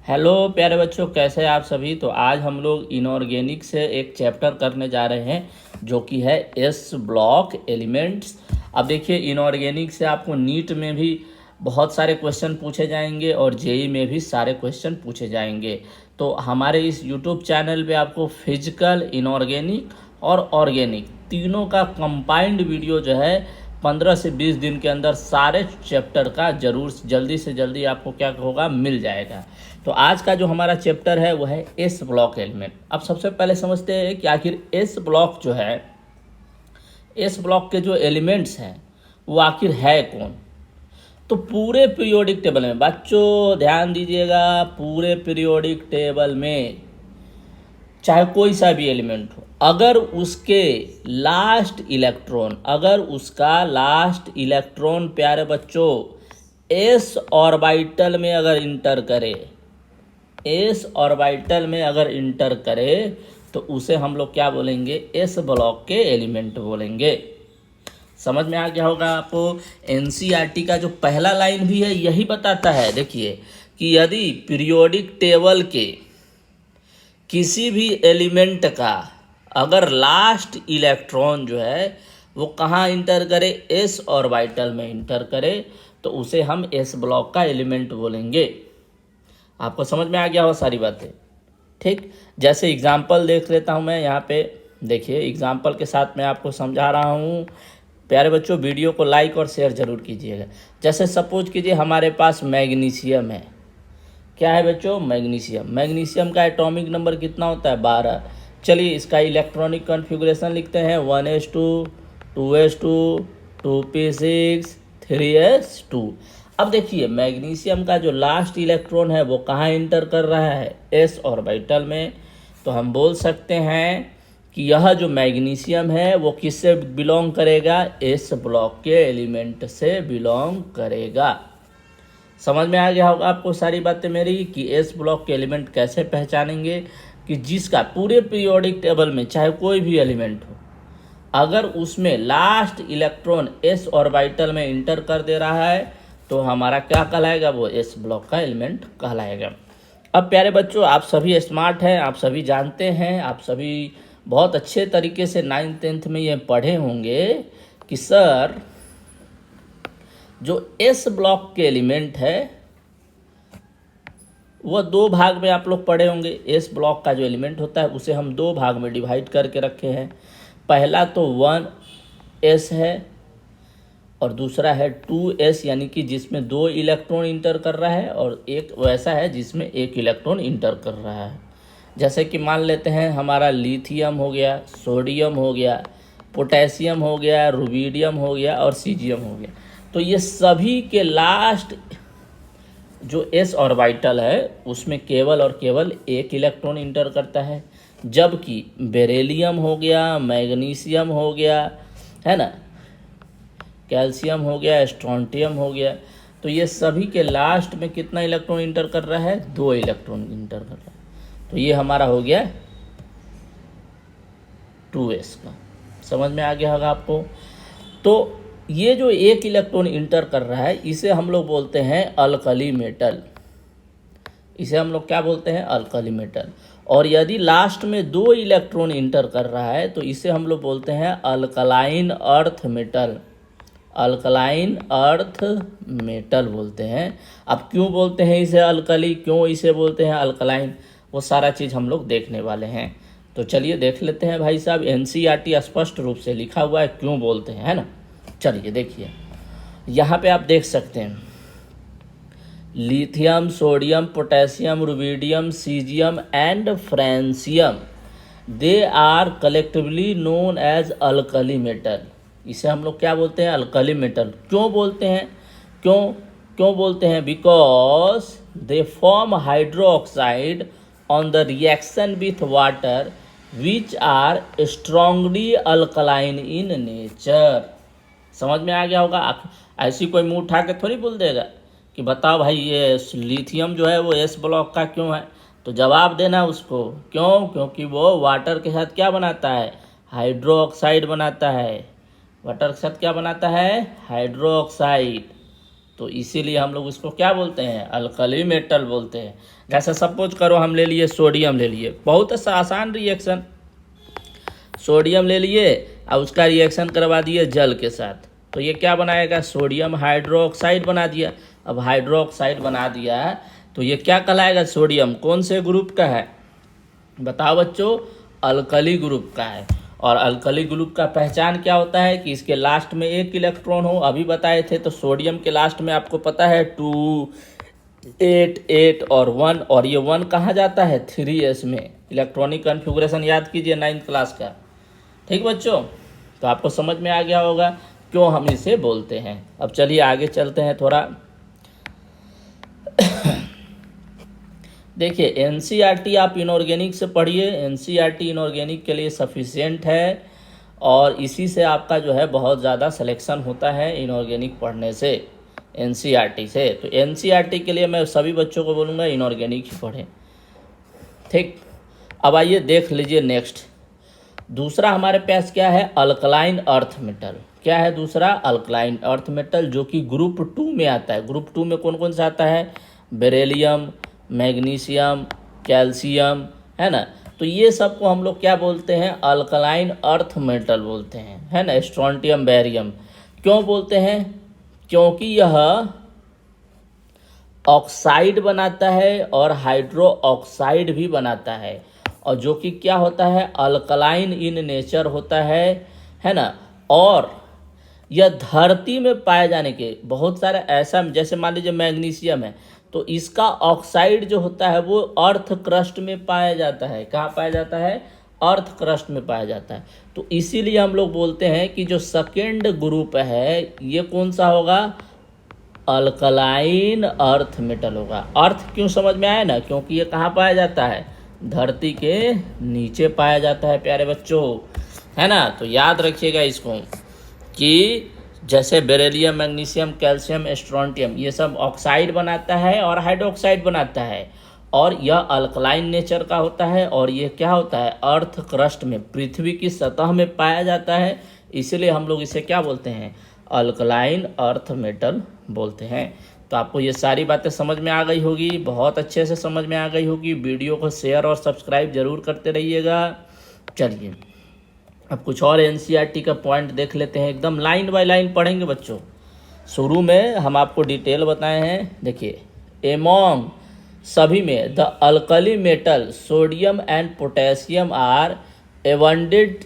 Hello प्यारे बच्चों, कैसे हैं आप सभी। तो आज हम लोग इनऑर्गेनिक से एक चैप्टर करने जा रहे हैं जो कि है एस ब्लॉक एलिमेंट्स। अब देखिए, इनऑर्गेनिक से आपको नीट में भी बहुत सारे क्वेश्चन पूछे जाएंगे और जेई में भी सारे क्वेश्चन पूछे जाएंगे। तो हमारे इस यूट्यूब चैनल पे आपको फिजिकल, इनऑर्गेनिक और ऑर्गेनिक तीनों का कंबाइंड वीडियो जो है 15 से 20 दिन के अंदर सारे चैप्टर का जरूर जल्दी से जल्दी आपको क्या होगा, मिल जाएगा। तो आज का जो हमारा चैप्टर है वो है एस ब्लॉक एलिमेंट। अब सबसे पहले समझते हैं कि आखिर एस ब्लॉक जो है, एस ब्लॉक के जो एलिमेंट्स हैं वो आखिर है कौन। तो पूरे पीरियोडिक टेबल में बच्चों ध्यान दीजिएगा, पूरे पीरियोडिक टेबल में चाहे कोई सा भी एलिमेंट हो, अगर उसका लास्ट इलेक्ट्रॉन प्यारे बच्चों एस ऑर्बिटल में अगर इंटर करे, एस ऑर्बिटल में अगर इंटर करे तो उसे हम लोग क्या बोलेंगे, एस ब्लॉक के एलिमेंट बोलेंगे। समझ में आ गया होगा आपको। एनसीईआरटी का जो पहला लाइन भी है यही बताता है, देखिए कि यदि पीरियोडिक टेबल के किसी भी एलिमेंट का अगर लास्ट इलेक्ट्रॉन जो है वो कहाँ इंटर करे, एस ऑर्बिटल में इंटर करे, तो उसे हम एस ब्लॉक का एलिमेंट बोलेंगे। आपको समझ में आ गया हो सारी बातें, ठीक। जैसे एग्जाम्पल देख लेता हूँ मैं यहाँ पे, देखिए एग्जाम्पल के साथ मैं आपको समझा रहा हूँ। प्यारे बच्चों, वीडियो को लाइक और शेयर जरूर कीजिएगा। जैसे सपोज कीजिए हमारे पास मैग्नीशियम है। क्या है बच्चों, मैग्नीशियम। मैग्नीशियम का एटॉमिक नंबर कितना होता है, 12। चलिए इसका इलेक्ट्रॉनिक कॉन्फ़िगरेशन लिखते हैं, 1s2 2s2 2p6 3s2। अब देखिए मैग्नीशियम का जो लास्ट इलेक्ट्रॉन है वो कहाँ इंटर कर रहा है, एस ऑर्बिटल में। तो हम बोल सकते हैं कि यह जो मैग्नीशियम है वो किससे बिलोंग करेगा, एस ब्लॉक के एलिमेंट से बिलोंग करेगा। समझ में आ गया होगा आपको सारी बातें मेरी कि एस ब्लॉक के एलिमेंट कैसे पहचानेंगे, कि जिसका पूरे पीरियोडिक टेबल में चाहे कोई भी एलिमेंट हो, अगर उसमें लास्ट इलेक्ट्रॉन एस ऑर्बिटल में इंटर कर दे रहा है तो हमारा क्या कहलाएगा, वो एस ब्लॉक का एलिमेंट कहलाएगा। अब प्यारे बच्चों, आप सभी स्मार्ट हैं, आप सभी जानते हैं, आप सभी बहुत अच्छे तरीके से 9th 10th में ये पढ़े होंगे कि सर जो एस ब्लॉक के एलिमेंट है वह दो भाग में आप लोग पढ़े होंगे। एस ब्लॉक का जो एलिमेंट होता है उसे हम दो भाग में डिवाइड करके रखे हैं। पहला तो 1s है और दूसरा है 2s, यानी कि जिसमें 2 इलेक्ट्रॉन इंटर कर रहा है, और एक वैसा है जिसमें 1 इलेक्ट्रॉन इंटर कर रहा है। जैसे कि मान लेते हैं हमारा लिथियम हो गया, सोडियम हो गया, पोटेशियम हो गया, रुबिडियम हो गया और सीजियम हो गया। तो ये सभी के लास्ट जो एस ऑर्बिटल है उसमें केवल और केवल 1 इलेक्ट्रॉन इंटर करता है। जबकि बेरिलियम हो गया, मैग्नीशियम हो गया, है ना, कैल्शियम हो गया, स्ट्रोंटियम हो गया, तो ये सभी के लास्ट में कितना इलेक्ट्रॉन इंटर कर रहा है, 2 इलेक्ट्रॉन इंटर कर रहा है। तो ये हमारा हो गया 2s का। समझ में आ गया होगा आपको। तो ये जो 1 इलेक्ट्रॉन इंटर कर रहा है इसे हम लोग बोलते हैं अल्कली मेटल। इसे हम लोग क्या बोलते हैं, अल्कली मेटल। और यदि लास्ट में 2 इलेक्ट्रॉन इंटर कर रहा है तो इसे हम लोग बोलते हैं alkaline earth metal. Alkaline earth metal बोलते हैं। अब क्यों बोलते हैं इसे अल्कली, क्यों इसे बोलते हैं अल्कलाइन, वो सारा चीज़ हम लोग देखने वाले हैं। तो चलिए देख लेते हैं भाई साहब, एनसीईआरटी स्पष्ट रूप से लिखा हुआ है क्यों बोलते हैं, है ना। चलिए देखिए यहाँ पे आप देख सकते हैं, lithium, sodium, potassium, rubidium, caesium and francium, they are collectively known as alkali metal. इसे हम लोग क्या बोलते हैं, अल्कली मेटल। क्यों बोलते हैं, क्यों बोलते हैं, because they form hydroxide on the reaction with water which are strongly alkaline in nature. समझ में आ गया होगा। ऐसी कोई मुंह उठा के थोड़ी बोल देगा कि बताओ भाई ये लिथियम जो है वो एस ब्लॉक का क्यों है, तो जवाब देना उसको क्यों, क्योंकि वो वाटर के साथ क्या बनाता है, हाइड्रो ऑक्साइड बनाता है। वाटर के साथ क्या बनाता है, हाइड्रो ऑक्साइड। तो इसीलिए हम लोग इसको क्या बोलते हैं, अल्कली मेटल बोलते हैं। जैसे सपोज करो हम ले लिए सोडियम, ले लिए, बहुत आसान रिएक्शन, सोडियम ले लिए और उसका रिएक्शन करवा दिए जल के साथ, तो ये क्या बनाएगा, सोडियम हाइड्रोक्साइड बना दिया। अब हाइड्रोक्साइड बना दिया तो ये क्या कहलाएगा, सोडियम कौन से ग्रुप का है, बताओ बच्चों, अल्कली ग्रुप का है। और अल्कली ग्रुप का पहचान क्या होता है कि इसके लास्ट में एक इलेक्ट्रॉन हो, अभी बताए थे। तो सोडियम के लास्ट में आपको पता है 2, 8, 8 और 1, और ये 1 कहाँ जाता है, 3s में। इलेक्ट्रॉनिक कन्फिगुरेशन याद कीजिए 9th क्लास का, ठीक बच्चों। तो आपको समझ में आ गया होगा क्यों हम इसे बोलते हैं। अब चलिए आगे चलते हैं थोड़ा। देखिए एनसीईआरटी आप इनऑर्गेनिक से पढ़िए, एनसीईआरटी इनऑर्गेनिक के लिए सफिशिएंट है, और इसी से आपका जो है बहुत ज़्यादा सिलेक्शन होता है इनऑर्गेनिक पढ़ने से, एनसीईआरटी से। तो एनसीईआरटी के लिए मैं सभी बच्चों को बोलूँगा इनऑर्गेनिक ही पढ़ें, ठीक। अब आइए देख लीजिए नेक्स्ट, दूसरा हमारे पास क्या है, अल्कलाइन अर्थ मेटल। क्या है दूसरा, अल्कलाइन अर्थ मेटल, जो कि ग्रुप 2 में आता है। ग्रुप 2 में कौन कौन सा आता है, बेरिलियम, मैग्नीशियम, कैल्शियम, है ना। तो ये सब को हम लोग क्या बोलते हैं, अल्कलाइन अर्थ मेटल बोलते हैं, है ना। स्ट्रोंटियम, बेरियम क्यों बोलते हैं, क्योंकि यह ऑक्साइड बनाता है और हाइड्रो ऑक्साइड भी बनाता है, और जो कि क्या होता है, अल्कलाइन इन नेचर होता है ना। और यह धरती में पाए जाने के बहुत सारे ऐसा, जैसे मान लीजिए मैग्नीशियम है, तो इसका ऑक्साइड जो होता है वो अर्थ क्रस्ट में पाया जाता है। कहाँ पाया जाता है, अर्थ क्रस्ट में पाया जाता है। तो इसीलिए हम लोग बोलते हैं कि जो सेकेंड ग्रुप है ये कौन सा होगा, अल्कलाइन अर्थ मेटल होगा। अर्थ क्यों समझ में आया ना, क्योंकि ये कहाँ पाया जाता है, धरती के नीचे पाया जाता है प्यारे बच्चों, है ना। तो याद रखिएगा इसको कि जैसे बेरिलियम, मैग्नीशियम, कैल्शियम, स्ट्रोंटियम ये सब ऑक्साइड बनाता है और हाइड्रोक्साइड बनाता है, और यह अल्कलाइन नेचर का होता है, और ये क्या होता है, अर्थ क्रस्ट में, पृथ्वी की सतह में पाया जाता है। इसलिए हम लोग इसे क्या बोलते हैं, अल्कलाइन अर्थ मेटल बोलते हैं। तो आपको ये सारी बातें समझ में आ गई होगी, बहुत अच्छे से समझ में आ गई होगी। वीडियो को शेयर और सब्सक्राइब जरूर करते रहिएगा। चलिए अब कुछ और एनसीईआरटी का पॉइंट देख लेते हैं, एकदम लाइन बाय लाइन पढ़ेंगे बच्चों। शुरू में हम आपको डिटेल बताए हैं, देखिए एमोंग सभी में the alkali metal sodium and potassium are abundant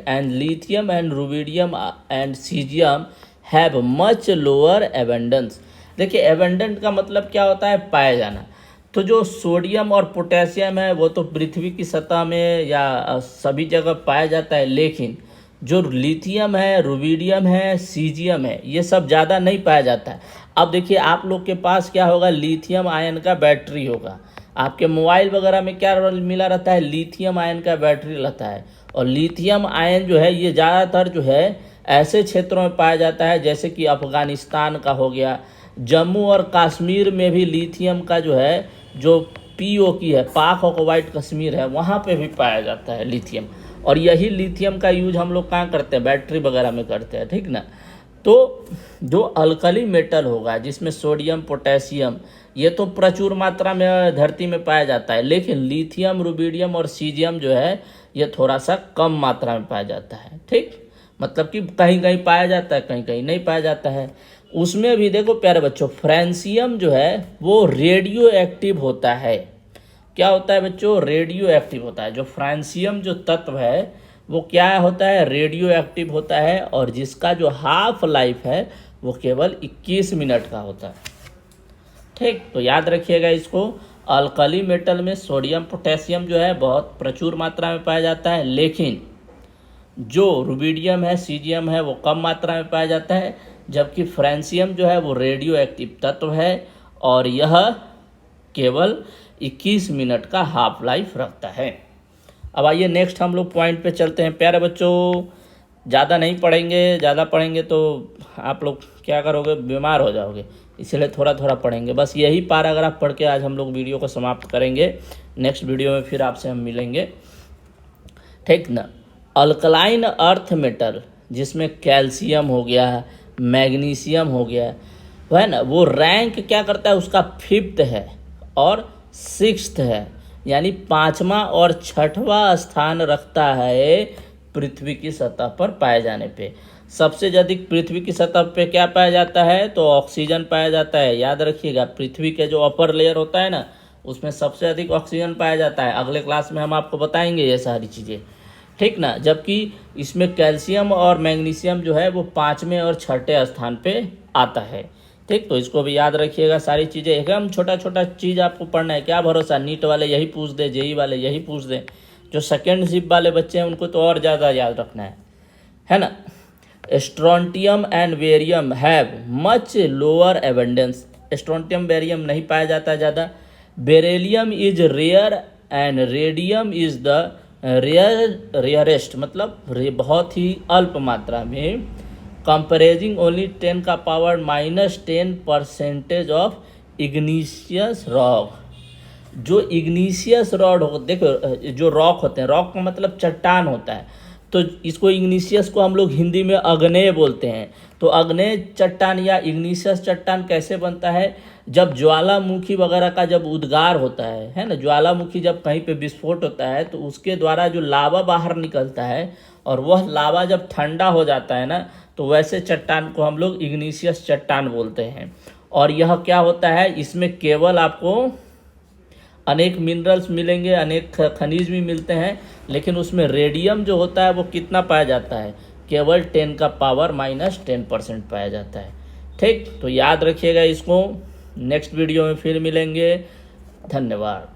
and lithium and rubidium and caesium have much lower abundance. देखिए एबंडेंट का मतलब क्या होता है, पाया जाना। तो जो सोडियम और पोटेशियम है वो तो पृथ्वी की सतह में या सभी जगह पाया जाता है, लेकिन जो लिथियम है, रुबिडियम है, सीजियम है, ये सब ज़्यादा नहीं पाया जाता है। अब देखिए आप लोग के पास क्या होगा, लिथियम आयन का बैटरी होगा, आपके मोबाइल वगैरह में क्या मिला रहता है, लिथियम आयन का बैटरी रहता है। और लिथियम आयन जो है ये ज़्यादातर जो है ऐसे क्षेत्रों में पाया जाता है जैसे कि अफ़गानिस्तान का हो गया, जम्मू और कश्मीर में भी लिथियम का जो है, जो पीओ की है, पाक ऑक्साइड कश्मीर है, वहाँ पे भी पाया जाता है लिथियम। और यही लिथियम का यूज हम लोग कहाँ करते हैं, बैटरी वगैरह में करते हैं, ठीक ना। तो जो अल्कली मेटल होगा जिसमें सोडियम, पोटेशियम ये तो प्रचुर मात्रा में धरती में पाया जाता है, लेकिन लिथियम, रुबिडियम और सीजियम जो है ये थोड़ा सा कम मात्रा में पाया जाता है, ठीक। मतलब कि कहीं कहीं पाया जाता है, कहीं कहीं नहीं पाया जाता है। उसमें भी देखो प्यारे बच्चों, फ्रांसियम जो है वो रेडियो एक्टिव होता है। क्या होता है बच्चों, रेडियो एक्टिव होता है। जो फ्रांसियम जो तत्व है वो क्या होता है, रेडियो एक्टिव होता है, और जिसका जो हाफ लाइफ है वो केवल 21 मिनट का होता है, ठीक। तो याद रखिएगा इसको, अल्कली मेटल में सोडियम, पोटेशियम जो है बहुत प्रचुर मात्रा में पाया जाता है, लेकिन जो रुबिडियम है, सीजियम है वो कम मात्रा में पाया जाता है, जबकि फ्रांसियम जो है वो रेडियो एक्टिव तत्व है और यह केवल 21 मिनट का हाफ लाइफ रखता है। अब आइए नेक्स्ट हम लोग पॉइंट पे चलते हैं प्यारे बच्चों। ज़्यादा नहीं पढ़ेंगे, ज़्यादा पढ़ेंगे तो आप लोग क्या करोगे, बीमार हो जाओगे, इसलिए थोड़ा थोड़ा पढ़ेंगे। बस यही पैराग्राफ पढ़ के आज हम लोग वीडियो को समाप्त करेंगे। नेक्स्ट वीडियो में फिर आपसे हम मिलेंगे, ठीक ना। अल्कलाइन अर्थ मेटल जिसमें कैल्शियम हो गया, मैग्नीशियम हो गया, वह है ना, वो रैंक क्या करता है उसका 5th है और 6th है, यानी 5वां और 6वां स्थान रखता है पृथ्वी की सतह पर पाए जाने पे। सबसे अधिक पृथ्वी की सतह पे क्या पाया जाता है, तो ऑक्सीजन पाया जाता है। याद रखिएगा, पृथ्वी के जो अपर लेयर होता है ना, उसमें सबसे अधिक ऑक्सीजन पाया जाता है। अगले क्लास में हम आपको बताएंगे ये सारी चीज़ें, ठीक ना। जबकि इसमें कैल्शियम और मैग्नीशियम जो है वो 5वें और 6ठे स्थान पे आता है, ठीक। तो इसको भी याद रखिएगा, सारी चीज़ें एकदम छोटा छोटा चीज़ आपको पढ़ना है। क्या भरोसा, नीट वाले यही पूछ दे, जेई वाले यही पूछ दें, जो सेकेंड शिप वाले बच्चे हैं उनको तो और ज़्यादा याद रखना है ना। Strontium and barium have much lower abundance. Strontium barium नहीं पाया जाता ज़्यादा। Beryllium is rare and radium is the rarest, मतलब बहुत ही अल्प मात्रा में। कंपेरिजिंग ओनली 10 का पावर -10% ऑफ इग्नीशियस रॉक। जो इग्नीशियस रॉड हो, देखो जो रॉक होते हैं, रॉक का मतलब चट्टान होता है, तो इसको इग्नीशियस को हम लोग हिंदी में अग्नेय बोलते हैं। तो अग्नेय चट्टान या इग्नीशियस चट्टान कैसे बनता है, जब ज्वालामुखी वगैरह का जब उद्गार होता है ना, ज्वालामुखी जब कहीं पे विस्फोट होता है तो उसके द्वारा जो लावा बाहर निकलता है और वह लावा जब ठंडा हो जाता है ना, तो वैसे चट्टान को हम लोग इग्नीशियस चट्टान बोलते हैं। और यह क्या होता है, इसमें केवल आपको अनेक मिनरल्स मिलेंगे, अनेक खनिज भी मिलते हैं, लेकिन उसमें रेडियम जो होता है वो कितना पाया जाता है, केवल 10 का पावर -10% पाया जाता है, ठीक। तो याद रखिएगा इसको, नेक्स्ट वीडियो में फिर मिलेंगे। धन्यवाद।